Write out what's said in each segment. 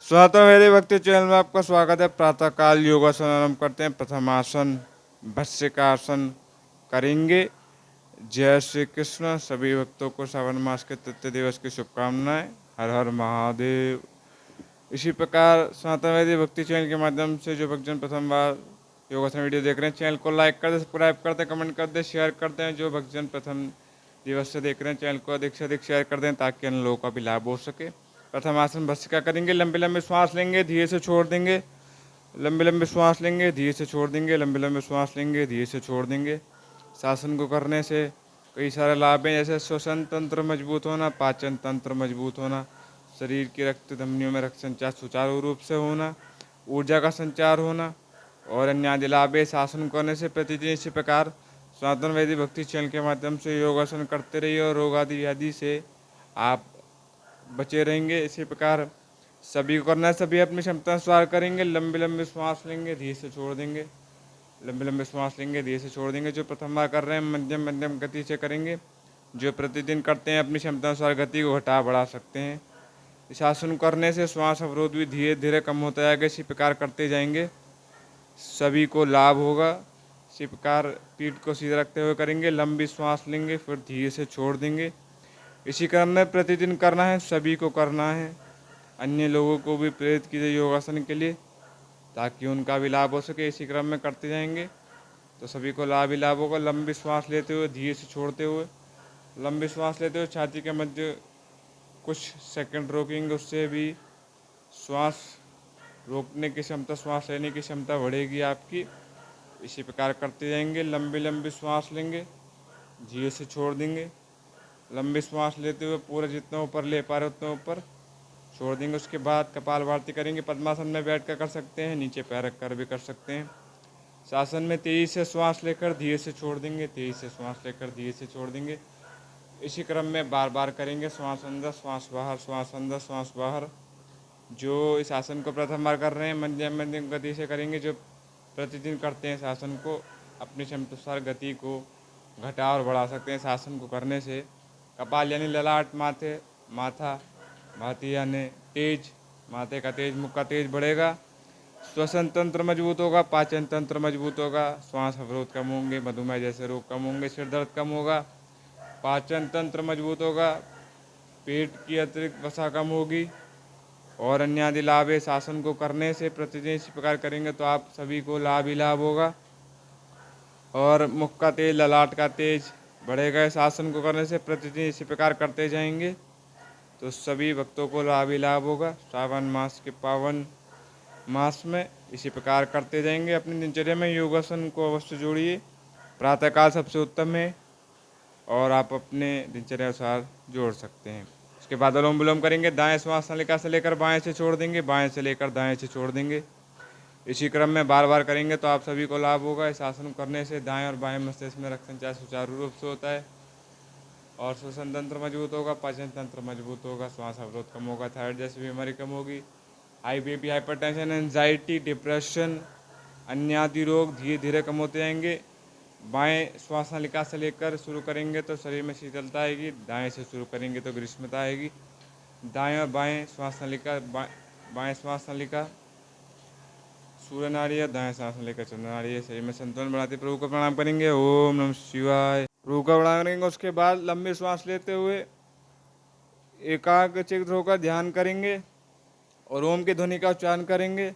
स्वागत मेरे भक्ति चैनल में आपका स्वागत है। प्रातःकाल योगासन आरंभ करते हैं। प्रथम आसन भस्त्रिकासन करेंगे। जय श्री कृष्ण। सभी भक्तों को श्रावण मास के तृतीय दिवस की शुभकामनाएं। हर हर महादेव। इसी प्रकार सनातन वैदिक भक्ति चैनल के माध्यम से जो भक्तजन प्रथम बार योगासन वीडियो देख रहे हैं, चैनल को लाइक कर दे, सब्सक्राइब कर दे, कमेंट कर दे, शेयर करते हैं। जो भक्तजन प्रथम दिवस से देख रहे हैं, चैनल को अधिक से अधिक शेयर कर दें ताकि अन्य लोगों का भी लाभ हो सके। प्रथम आसन भस्त्रिका करेंगे। लंबे लंबे श्वास लेंगे, धीरे से छोड़ देंगे। लंबे लंबे श्वास लेंगे, धीरे से छोड़ देंगे। लंबे लंबे श्वास लेंगे, धीरे से छोड़ देंगे। शासन को करने से कई सारे लाभ हैं, जैसे श्वसन तंत्र मजबूत होना, पाचन तंत्र मजबूत होना, शरीर की रक्त धमनियों में रक्त संचार सुचारू रूप से होना, ऊर्जा का संचार होना और अन्य आदि लाभ है। शासन करने से प्रतिदिन इसी प्रकार सनातन वैदिक भक्ति चैनल के माध्यम से योगासन करते रहिए और रोग आदि व्याधि से आप बचे रहेंगे। इसी प्रकार सभी को करना है। सभी अपनी क्षमता अनुसार करेंगे। लंबे लंबे श्वास लेंगे, धीरे से छोड़ देंगे। लंबे लंबे श्वास लेंगे, धीरे से छोड़ देंगे। जो प्रथम बार कर रहे हैं, मध्यम मध्यम गति से करेंगे। जो प्रतिदिन करते हैं, अपनी क्षमता अनुसार गति को घटा बढ़ा सकते हैं। इस आसन करने से श्वास अवरोध भी धीरे धीरे कम होता जाएगा। इसी प्रकार करते जाएंगे, सभी को लाभ होगा। इसी प्रकार पीठ को सीधा रखते हुए करेंगे। लंबी श्वास लेंगे, फिर धीरे से छोड़ देंगे। इसी क्रम में प्रतिदिन करना है, सभी को करना है। अन्य लोगों को भी प्रेरित कीजिए योगासन के लिए ताकि उनका भी लाभ हो सके। इसी क्रम में करते जाएंगे तो सभी को लाभ ही लाभ होगा। लंबी श्वास लेते हुए, धीरे से छोड़ते हुए। लंबी श्वास लेते हुए छाती के मध्य कुछ सेकंड रोकेंगे, उससे भी श्वास रोकने की क्षमता, श्वास लेने की क्षमता बढ़ेगी आपकी। इसी प्रकार करते जाएंगे। लंबी लंबी श्वास लेंगे, धीरे से छोड़ देंगे। लंबी श्वास लेते हुए पूरा जितना ऊपर ले पा रहे उतना ऊपर छोड़ देंगे। उसके बाद कपालभाति करेंगे। पद्मासन में बैठ कर सकते हैं, नीचे पैर रख कर भी कर सकते हैं। शासन में तेजी से श्वास लेकर धीरे से छोड़ देंगे, तेजी से श्वास लेकर धीरे से छोड़ देंगे। इसी क्रम में बार बार करेंगे। श्वास अंदर, श्वास बाहर, श्वास अंदर, श्वास बाहर। जो इस आसन को प्रथम बार कर रहे हैं, मध्यम मध्यम गति से करेंगे। जो प्रतिदिन करते हैं इस आसन को, अपनी क्षमतानुसार गति को घटा और बढ़ा सकते हैं। इस आसन को करने से कपाल यानी ललाट, माथा भाती यानी तेज, माथे का तेज, मुख का तेज बढ़ेगा। श्वसन तंत्र मजबूत होगा, पाचन तंत्र मजबूत होगा, श्वास अवरोध कम होंगे, मधुमेह जैसे रोग कम होंगे, सिर दर्द कम होगा, पाचन तंत्र मजबूत होगा, पेट की अतिरिक्त वसा कम होगी और अन्य आदि लाभ है। शासन को करने से प्रतिदिन इसी प्रकार करेंगे तो आप सभी को लाभ ही लाभ होगा और मुख का तेज, ललाट का तेज बढ़ेगा। इस आसन को करने से प्रतिदिन इसी प्रकार करते जाएंगे तो सभी भक्तों को लाभ ही लाभ होगा। श्रावण मास के पावन मास में इसी प्रकार करते जाएंगे। अपनी दिनचर्या में योगासन को अवश्य जोड़िए। प्रातःकाल सबसे उत्तम है और आप अपने दिनचर्या अनुसार जोड़ सकते हैं। उसके बाद अनुलोम विलोम करेंगे। दाएं श्वास नलिका से लेकर बाएं से छोड़ देंगे, बाएं से लेकर दाएं से छोड़ देंगे। इसी क्रम में बार बार करेंगे तो आप सभी को लाभ होगा। इस आसन करने से दाएं और बाएं मस्तिष्क में रक्त संचार सुचारू रूप से होता है और श्वसन तंत्र मजबूत होगा, पाचन तंत्र मजबूत होगा, श्वास अवरोध कम होगा, थायराइड जैसी बीमारी कम होगी। High BP, hypertension, anxiety, depression, अन्य आदि रोग धीरे धीरे कम होते जाएंगे। बाएं श्वास नलिका से लेकर शुरू करेंगे तो शरीर में शीतलता आएगी, दाएं से शुरू करेंगे तो ग्रीष्मता आएगी। दाएं और बाएं श्वास नलिका, बाएं श्वास नलिका सूर्य नाड़ी है, दाएं श्वास नलिका चंद्र नाड़ी है। शरीर में संतुलन बढ़ाते प्रभु को प्रणाम करेंगे। ओम नमः शिवाय। प्रभु का प्रणाम करेंगे। उसके बाद लंबी श्वास लेते हुए एकाग्रचित्त होकर ध्यान करेंगे और ओम की ध्वनि का उच्चारण करेंगे।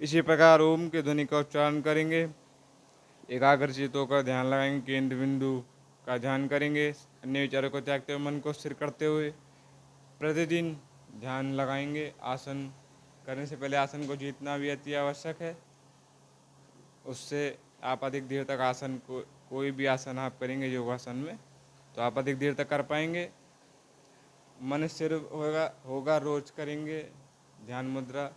इसी प्रकार ओम के ध्वनि का उच्चारण करेंगे। एकाग्रचित्त होकर ध्यान लगाएंगे, केंद्र बिंदु का ध्यान करेंगे। अन्य विचारों को त्यागते हुए, मन को स्थिर करते हुए प्रतिदिन ध्यान लगाएंगे। आसन करने से पहले आसन को जीतना भी अति आवश्यक है। उससे आप अधिक देर तक आसन को कोई भी आसन आप करेंगे योगासन में तो आप अधिक देर तक कर पाएंगे। मन स्थिर होगा रोज करेंगे ध्यान मुद्रा,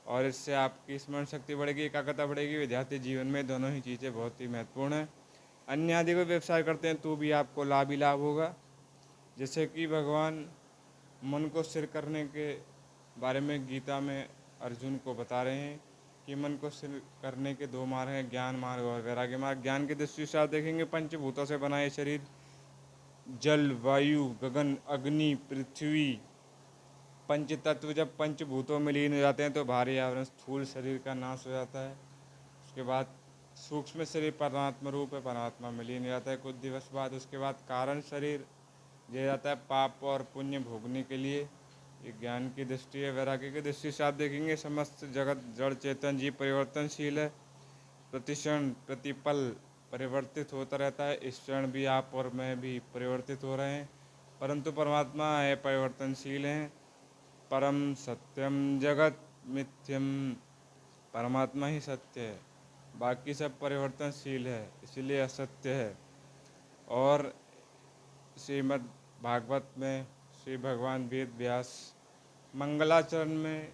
और इससे आपकी स्मरण शक्ति बढ़ेगी, एकाग्रता बढ़ेगी। विद्यार्थी जीवन में दोनों ही चीज़ें बहुत ही महत्वपूर्ण हैं। अन्य आदि को व्यवसाय करते हैं तो भी आपको लाभ ही लाभ होगा। जैसे कि भगवान मन को स्थिर करने के बारे में गीता में अर्जुन को बता रहे हैं कि मन को स्थिर करने के दो मार्ग हैं, ज्ञान मार्ग और वैराग्य मार्ग। ज्ञान की दृष्टि से आप देखेंगे पंचभूतों से बना ये शरीर, जल वायु गगन अग्नि पृथ्वी, पंच तत्व जब पंचभूतों में लीन हो जाते हैं तो भारी आवरण स्थूल शरीर का नाश हो जाता है। उसके बाद सूक्ष्म शरीर परमात्मा रूप है, परमात्मा में लीन हो जाता है कुछ दिवस बाद। उसके बाद कारण शरीर दिया जाता है पाप और पुण्य भोगने के लिए। ये ज्ञान की दृष्टि है। वैराग्य की दृष्टि से आप देखेंगे समस्त जगत जड़ चेतन जीव परिवर्तनशील है, प्रतिक्षण प्रतिपल परिवर्तित होता रहता है। इस क्षण भी आप और मैं भी परिवर्तित हो रहे हैं, परंतु परमात्मा है परिवर्तनशील हैं। परम सत्यम जगत मिथ्यम, परमात्मा ही सत्य है, बाकी सब परिवर्तनशील है, इसलिए असत्य है। और श्रीमद् भागवत में श्री भगवान वेद व्यास मंगलाचरण में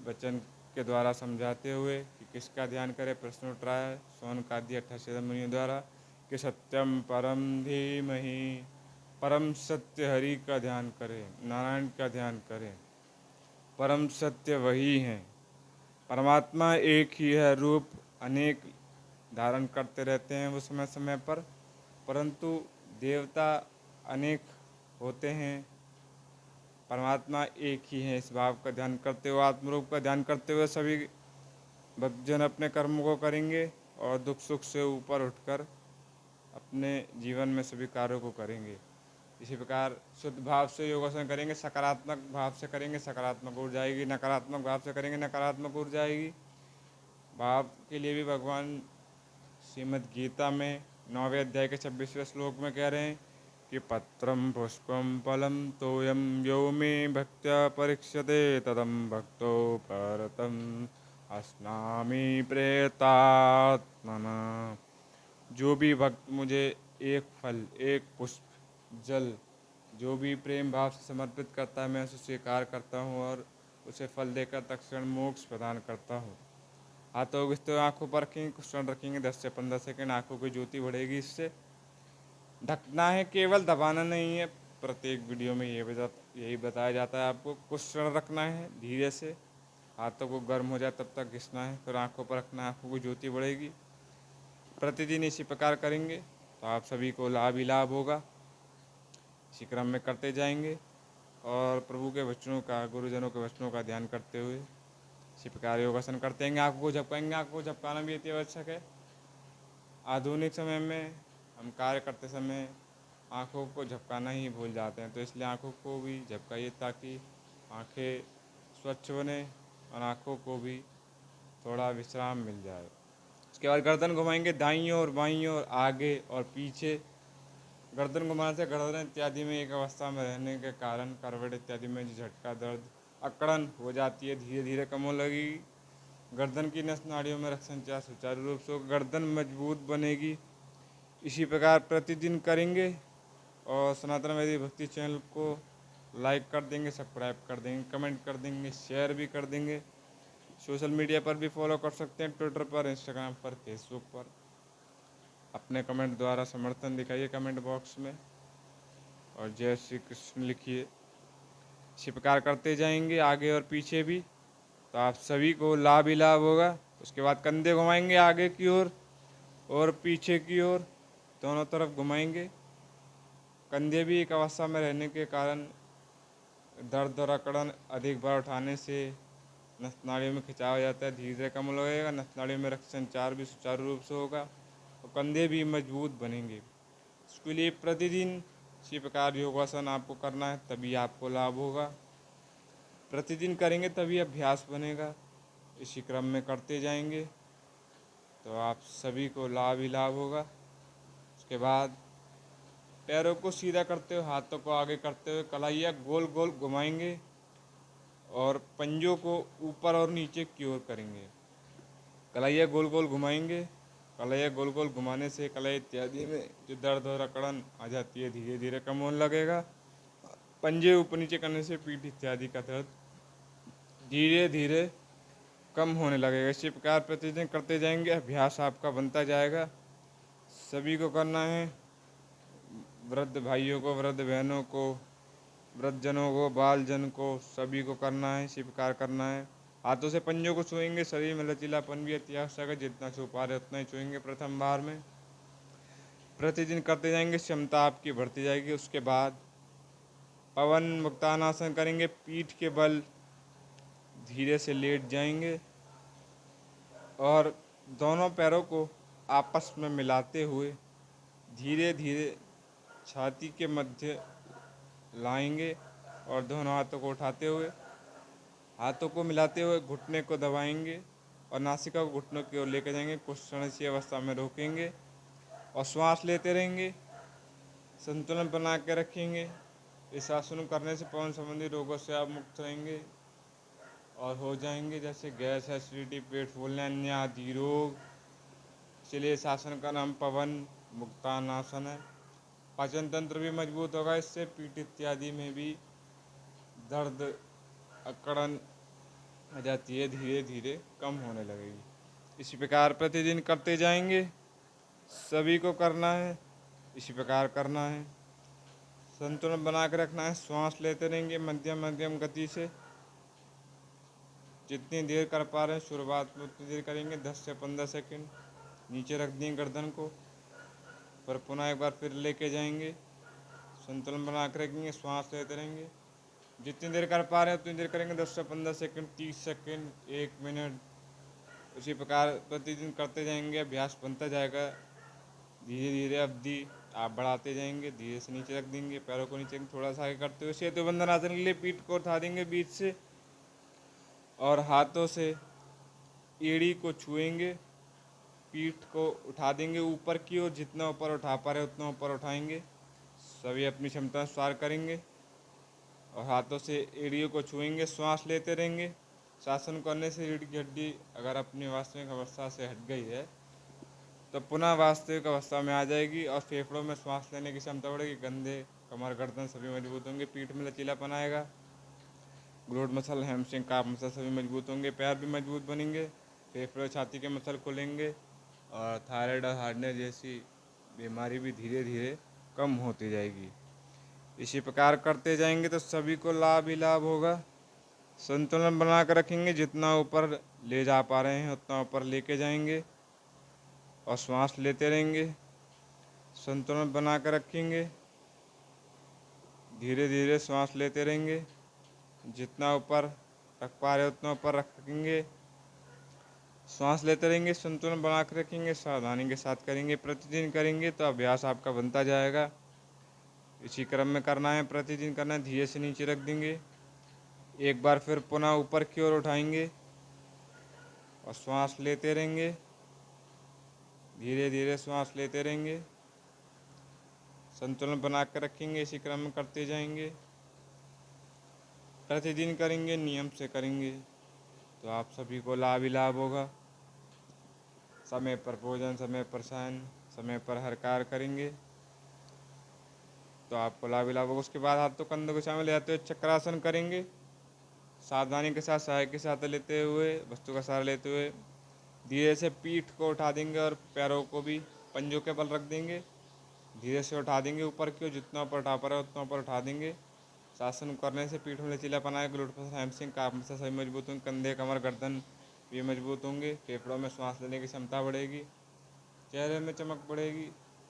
वचन के द्वारा समझाते हुए कि किसका ध्यान करें, प्रश्न उठ रहा है शौनकादि 88 मुनियों द्वारा कि सत्यम परम धीमहि, परम सत्य हरि का ध्यान करें, नारायण का ध्यान करें। परम सत्य वही हैं, परमात्मा एक ही है, रूप अनेक धारण करते रहते हैं वो समय समय पर, परंतु देवता अनेक होते हैं, परमात्मा एक ही है। इस भाव का ध्यान करते हुए, आत्मरूप का ध्यान करते हुए सभी भक्तजन अपने कर्मों को करेंगे और दुख सुख से ऊपर उठकर अपने जीवन में सभी कार्यों को करेंगे। इसी प्रकार शुद्ध भाव से योगासन करेंगे, सकारात्मक भाव से करेंगे सकारात्मक ऊर्जा आएगी, नकारात्मक भाव से करेंगे नकारात्मक ऊर्जा आएगी। भाव के लिए भी भगवान श्रीमद् गीता में 9वें अध्याय के 26वें श्लोक में कह रहे हैं कि पत्रम पुष्पम फलम तोयम यो मे भक्त्या परीक्षते तदम भक्तो परतम अस्नामि प्रेतात्मना। जो भी भक्त मुझे एक फल एक पुष्प जल जो भी प्रेम भाव से समर्पित करता है मैं उसे स्वीकार करता हूँ और उसे फल देकर तत्क्षण मोक्ष प्रदान करता हूँ। हाथों को इस आँखों पर रखेंगे, कुछ क्षण रखेंगे, 10 से 15 सेकंड, आँखों की ज्योति बढ़ेगी। इससे ढकना है, केवल दबाना नहीं है। प्रत्येक वीडियो में यही बताया जाता है आपको। कुछ क्षण रखना है, धीरे से हाथों को गर्म हो जाए तब तक घिसना है, फिर आँखों पर रखना है, आँखों की ज्योति बढ़ेगी। प्रतिदिन इसी प्रकार करेंगे तो आप सभी को लाभ ही लाभ होगा। इसी क्रम में करते जाएंगे और प्रभु के वचनों का, गुरुजनों के वचनों का ध्यान करते हुए इसी प्रकार योगासन करते हैं। आँखों को झपकाएंगे, आँखों को झपकाना भी अति आवश्यक है। आधुनिक समय में हम कार्य करते समय आँखों को झपकाना ही भूल जाते हैं, तो इसलिए आँखों को भी झपकाइए ताकि आँखें स्वच्छ बने और आँखों को भी थोड़ा विश्राम मिल जाए। उसके बाद गर्दन घुमाएंगे दाईं ओर बाईं ओर, आगे और पीछे। गर्दन घुमाने से गर्दन इत्यादि में एक अवस्था में रहने के कारण करवट इत्यादि में जो झटका दर्द अकड़न हो जाती है धीरे धीरे कम हो लगेगी। गर्दन की नस नाड़ियों में रक्त संचार सुचारू रूप से गर्दन मजबूत बनेगी। इसी प्रकार प्रतिदिन करेंगे और सनातन वैदिक भक्ति चैनल को लाइक कर देंगे, सब्सक्राइब कर देंगे, कमेंट कर देंगे, शेयर भी कर देंगे। सोशल मीडिया पर भी फॉलो कर सकते हैं, ट्विटर पर, इंस्टाग्राम पर, फेसबुक पर। अपने कमेंट द्वारा समर्थन दिखाइए कमेंट बॉक्स में और जय श्री कृष्ण लिखिए। इसी प्रकार करते जाएंगे आगे और पीछे भी, तो आप सभी को लाभ ही लाभ होगा। उसके बाद कंधे घुमाएंगे आगे की ओर और पीछे की ओर, दोनों तरफ घुमाएंगे। कंधे भी एक अवस्था में रहने के कारण दर्द और अकड़न अधिक बार उठाने से नस नाड़ियों में खिंचाव हो जाता है, धीरे धीरे कम लगेगा, नस नाड़ियों में रक्त संचार भी सुचारू रूप से होगा और कंधे भी मजबूत बनेंगे। इसके लिए प्रतिदिन इसी प्रकार योगासन आपको करना है, तभी आपको लाभ होगा। प्रतिदिन करेंगे तभी अभ्यास बनेगा। इसी क्रम में करते जाएंगे तो आप सभी को लाभ ही लाभ होगा। उसके बाद पैरों को सीधा करते हुए, हाथों को आगे करते हुए कलाइयाँ गोल गोल घुमाएंगे और पंजों को ऊपर और नीचे की ओर करेंगे। कलाइयाँ गोल गोल घुमाएंगे कलाई गोल गोल घुमाने से कलाई इत्यादि में जो दर्द और अकड़न आ जाती है धीरे धीरे कम होने लगेगा। पंजे ऊपर नीचे करने से पीठ इत्यादि का दर्द धीरे धीरे कम होने लगेगा। इसी प्रकार प्रतिदिन करते जाएंगे, अभ्यास आपका बनता जाएगा। सभी को करना है, वृद्ध भाइयों को, वृद्ध बहनों को, वृद्धजनों को, बालजन को, सभी को करना है। इसी प्रकार करना है। हाथों से पंजों को छुएंगे, शरीर में लचीलापन भी अति आवश्यक है, जितना छू पा रहे उतना ही छुएंगे प्रथम बार में। प्रतिदिन करते जाएंगे, क्षमता आपकी बढ़ती जाएगी। उसके बाद पवन मुक्तानासन करेंगे, पीठ के बल धीरे से लेट जाएंगे और दोनों पैरों को आपस में मिलाते हुए धीरे धीरे छाती के मध्य लाएंगे और दोनों हाथों को उठाते हुए, हाथों को मिलाते हुए घुटने को दबाएंगे और नासिका को घुटनों की ओर लेकर जाएंगे। कुछ क्षण इसी अवस्था में रोकेंगे और श्वास लेते रहेंगे, संतुलन बना के रखेंगे। इस आसन करने से पवन संबंधी रोगों से आप मुक्त रहेंगे और हो जाएंगे, जैसे गैस, एसिडिटी, पेट फूलने, अन्य आदि रोग। इसलिए इस आसन का नाम पवन मुक्तानासन है। पाचन तंत्र भी मजबूत होगा, इससे पीठ इत्यादि में भी दर्द अकड़न आ जाती है, धीरे धीरे कम होने लगेगी। इसी प्रकार प्रतिदिन करते जाएंगे, सभी को करना है। इसी प्रकार करना है, संतुलन बना के रखना है। श्वास लेते रहेंगे मध्यम मध्यम गति से, जितनी देर कर पा रहे हैं शुरुआत में उतनी देर करेंगे, 10 से 15 सेकंड। नीचे रख देंगे गर्दन को, पर पुनः एक बार फिर लेके जाएंगे, संतुलन बना के रखेंगे, श्वास लेते रहेंगे। जितनी देर कर पा रहे हैं उतनी देर करेंगे, 10 से 15 सेकंड, 30 सेकंड, 1 मिनट। उसी प्रकार प्रतिदिन करते जाएंगे, अभ्यास बनता जाएगा। धीरे धीरे अवधि आप बढ़ाते जाएंगे। धीरे से नीचे रख देंगे, पैरों को नीचे थोड़ा सा आगे करते हुए सेतु बंधन आसन के लिए पीठ को उठा देंगे बीच से और हाथों से एड़ी को छुएंगे, पीठ को उठा देंगे ऊपर की ओर। जितना ऊपर उठा पा रहे उतना ऊपर उठाएंगे। सभी अपनी क्षमता अनुसार करेंगे और हाथों से एड़ियों को छुएंगे, श्वास लेते रहेंगे। शासन करने से रीढ़ की हड्डी अगर अपनी वास्तविक अवस्था से हट गई है तो पुनः वास्तविक अवस्था में आ जाएगी और फेफड़ों में श्वास लेने की क्षमता बढ़ेगी। कंधे, कमर, गर्दन सभी मजबूत होंगे, पीठ में लचीलापन आएगा, glute muscle, hamstring, calf muscle सभी मजबूत होंगे, पैर भी मजबूत बनेंगे, फेफड़े, छाती के मसल खुलेंगे और थायराइड और हार्डनेस जैसी बीमारी भी धीरे धीरे कम होती जाएगी। इसी प्रकार करते जाएंगे तो सभी को लाभ ही लाभ होगा। संतुलन बना कर रखेंगे, जितना ऊपर ले जा पा रहे हैं उतना ऊपर लेके जाएंगे और श्वास लेते रहेंगे। संतुलन बना कर रखेंगे, धीरे धीरे श्वास लेते रहेंगे। जितना ऊपर रख पा रहे उतना ऊपर रखेंगे, श्वास लेते रहेंगे, संतुलन बना कर रखेंगे, सावधानी के साथ करेंगे। प्रतिदिन करेंगे तो अभ्यास आपका बनता जाएगा। इसी क्रम में करना है, प्रतिदिन करना है। धीरे से नीचे रख देंगे, एक बार फिर पुनः ऊपर की ओर उठाएंगे और श्वास लेते रहेंगे। धीरे धीरे श्वास लेते रहेंगे, संतुलन बना कर रखेंगे। इसी क्रम में करते जाएंगे, प्रतिदिन करेंगे, नियम से करेंगे तो आप सभी को लाभ ही लाभ होगा। समय पर भोजन, समय पर शयन, समय पर हर कार्य करेंगे तो आपको लाभ ही लाभ होगा। उसके बाद हाथों कंधों को शामिल लेते हुए चक्रासन करेंगे, सावधानी के साथ, सहायक के साथ लेते हुए, वस्तु का सहारा लेते हुए धीरे से पीठ को उठा देंगे और पैरों को भी पंजों के बल रख देंगे। धीरे से उठा देंगे ऊपर की ओर, जितना ऊपर उठा पा रहे उतना ऊपर उठा देंगे। शासन करने से पीठ में लचीलापन आएगा, glute muscle, hamstring, calf muscle सभी मजबूत होंगे, कंधे, कमर, गर्दन भी मजबूत होंगे, फेफड़ों में श्वास लेने की क्षमता बढ़ेगी, चेहरे में चमक बढ़ेगी,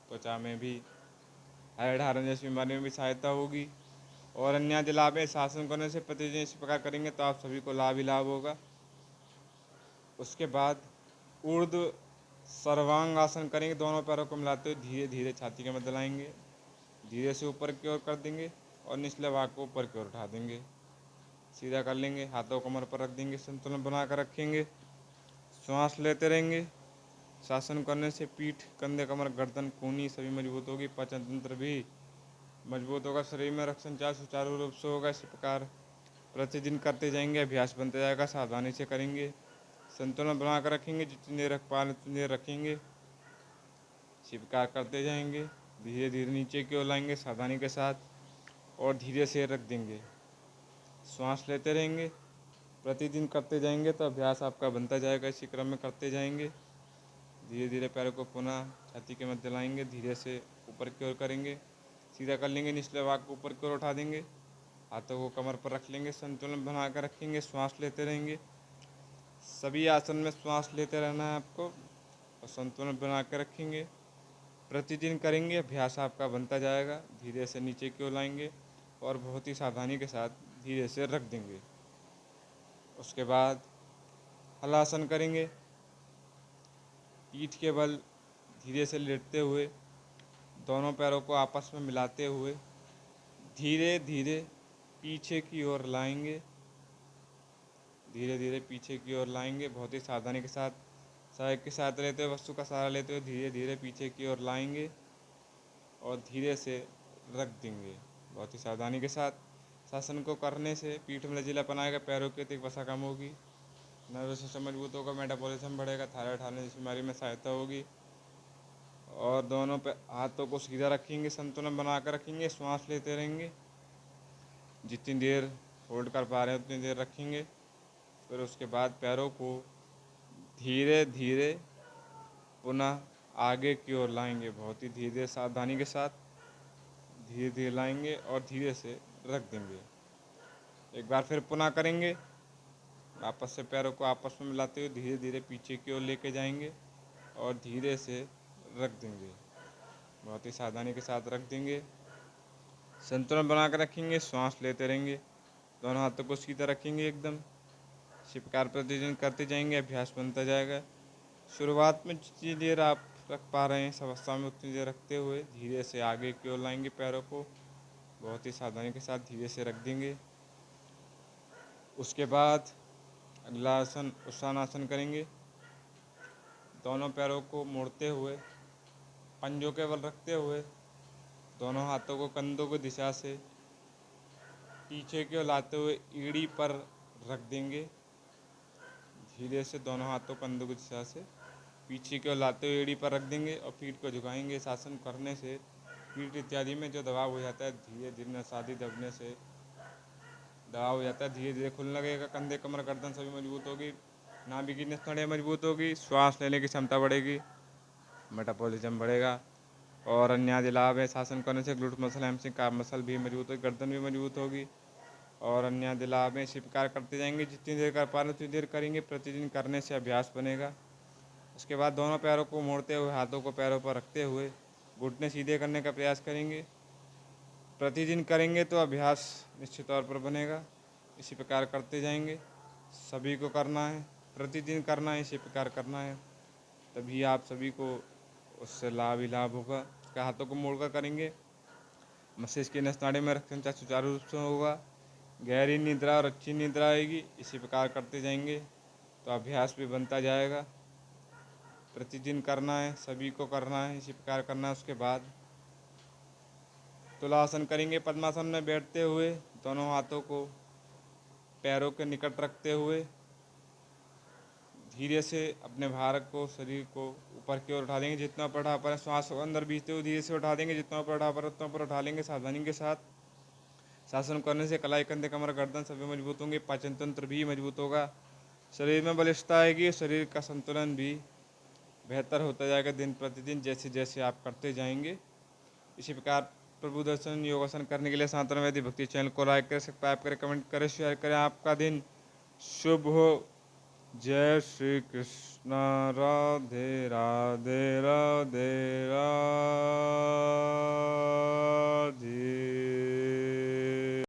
त्वचा में भी हाइड हार्न जैसी बीमारी में भी सहायता होगी और अन्य लाभ है। शासन करने से प्रतिदिन इसी प्रकार करेंगे तो आप सभी को लाभ ही लाभ होगा। उसके बाद ऊर्ध्व सर्वांग आसन करेंगे, दोनों पैरों को मिलाते हुए धीरे धीरे छाती के मध्य लाएंगे, धीरे से ऊपर की ओर कर देंगे और निचले भाग को ऊपर की ओर उठा देंगे, सीधा कर लेंगे, हाथों को कमर पर रख देंगे, संतुलन बना कर रखेंगे, श्वास लेते रहेंगे। शासन करने से पीठ, कंधे, कमर, गर्दन, कूहनी सभी मजबूत होगी, पाचन तंत्र भी मजबूत होगा, शरीर में रक्त संचार सुचारू रूप से होगा। इस प्रकार प्रतिदिन करते जाएंगे, अभ्यास बनता जाएगा, सावधानी से करेंगे, संतुलन बना कर रखेंगे, जितनी देर रख पा रहे उतनी देर रखेंगे स्वीकार करते जाएंगे, धीरे धीरे नीचे की ओर लाएंगे सावधानी के साथ और धीरे से रख देंगे। श्वास लेते रहेंगे, प्रतिदिन करते जाएंगे तो अभ्यास आपका बनता जाएगा। इसी क्रम में करते जाएंगे। धीरे धीरे पैरों को पुनः छाती के मध्य लाएंगे, धीरे से ऊपर की ओर करेंगे, सीधा कर लेंगे, निचले भाग को ऊपर की ओर उठा देंगे, हाथों को कमर पर रख लेंगे, संतुलन बना कर रखेंगे, श्वास लेते रहेंगे। सभी आसन में श्वास लेते रहना है आपको और संतुलन बना कर रखेंगे। प्रतिदिन करेंगे, अभ्यास आपका बनता जाएगा। धीरे से नीचे की ओर लाएंगे और बहुत ही सावधानी के साथ धीरे से रख देंगे। उसके बाद हलासन करेंगे, पीठ के बल धीरे से लेटते हुए दोनों पैरों को आपस में मिलाते हुए धीरे धीरे पीछे की ओर लाएंगे, धीरे धीरे पीछे की ओर लाएंगे। बहुत ही सावधानी के साथ सहायक के साथ लेते हुए, वस्तु का सहारा लेते हुए धीरे धीरे पीछे की ओर लाएंगे और धीरे से रख देंगे। बहुत ही सावधानी के साथ शासन को करने से पीठ में लचीलापन आएगा, पैरों की अतिरिक्त वसा कम होगी, नर्वस सिस्टम मजबूत होगा, मेटाबॉलिज्म बढ़ेगा, थायराइड हार्मोन जैसी बीमारी में सहायता होगी। और दोनों पे हाथों को सीधा रखेंगे, संतुलन बनाकर रखेंगे, श्वास लेते रहेंगे। जितनी देर होल्ड कर पा रहे हैं उतनी देर रखेंगे। फिर उसके बाद पैरों को धीरे धीरे पुनः आगे की ओर लाएंगे। बहुत ही धीरे धीरे सावधानी के साथ धीरे धीरे लाएंगे और धीरे से रख देंगे। एक बार फिर पुनः करेंगे, वापस से पैरों को आपस में मिलाते हुए धीरे धीरे पीछे की ओर लेके जाएंगे और धीरे से रख देंगे। बहुत ही सावधानी के साथ रख देंगे, संतुलन बना कर रखेंगे, श्वास लेते रहेंगे, दोनों हाथों को सीधा रखेंगे एकदम। शिवकार प्रतिदिन करते जाएंगे, अभ्यास बनता जाएगा। शुरुआत में जितनी देर आप रख पा रहे हैं इस अवस्था में उतनी देर रखते हुए धीरे से आगे की ओर लाएंगे पैरों को, बहुत ही सावधानी के साथ धीरे से रख देंगे। उसके बाद अगला आसन उत्थानासन करेंगे। दोनों पैरों को मोड़ते हुए पंजों के बल रखते हुए दोनों हाथों को कंधों की दिशा से पीछे की ओर लाते हुए एड़ी पर रख देंगे। धीरे से दोनों हाथों कंधों की दिशा से पीछे की ओर लाते हुए एड़ी पर रख देंगे और पीठ को झुकाएंगे। इस आसन करने से पीठ इत्यादि में जो दबाव हो जाता है धीरे धीरे नसादी दबने से दबाव हो जाता है, धीरे धीरे खुलने लगेगा। कंधे कमर गर्दन सभी मजबूत होगी, नाभि की नसों मजबूत होगी, श्वास लेने की क्षमता बढ़ेगी, मेटाबॉलिज्म बढ़ेगा और अन्य आदि लाभ है। शासन करने से ग्लूट मसल हैमस्ट्रिंग का मसल भी मजबूत होगी, गर्दन भी मजबूत होगी और अन्य आदि लाभ है। इसी प्रकार करते जाएंगे, जितनी देर कर पा रहे उतनी देर करेंगे। प्रतिदिन करने से अभ्यास बनेगा। उसके बाद दोनों पैरों को मोड़ते हुए हाथों को पैरों पर रखते हुए घुटने सीधे करने का प्रयास करेंगे। प्रतिदिन करेंगे तो अभ्यास निश्चित तौर पर बनेगा। इसी प्रकार करते जाएंगे, सभी को करना है, प्रतिदिन करना है, इसी प्रकार करना है, तभी आप सभी को उससे लाभ ही लाभ होगा। उसके हाथों को मोड़कर करेंगे, मस्तिष्क की नस नाड़ी में रक्त सुचारू रूप से होगा, गहरी निद्रा और अच्छी निद्रा आएगी। इसी प्रकार करते जाएंगे तो अभ्यास भी बनता जाएगा। प्रतिदिन करना है, सभी को करना है, इसी प्रकार करना है। उसके बाद तुलासन करेंगे। पद्मासन में बैठते हुए दोनों हाथों को पैरों के निकट रखते हुए धीरे से अपने भार को, शरीर को ऊपर की ओर उठा देंगे। जितना ऊपर उठा पा रहे श्वास को अंदर भीजते हुए धीरे से उठा देंगे। जितना ऊपर उठा पा रहे उतना ऊपर उठा लेंगे सावधानी के साथ। शासन करने से कलाई, कंधे, कमर, गर्दन सभी मजबूत होंगे, पाचन तंत्र भी मजबूत होगा, शरीर में बलिष्ठता आएगी, शरीर का संतुलन भी बेहतर होता जाएगा दिन प्रतिदिन जैसे जैसे आप करते जाएंगे। इसी प्रकार प्रभु दर्शन योगासन करने के लिए सनातन वैदिक भक्ति चैनल को लाइक करें, सब्सक्राइब करें, कमेंट करें, शेयर करें। आपका दिन शुभ हो। जय श्री कृष्ण। राधे राधे राधे राधे।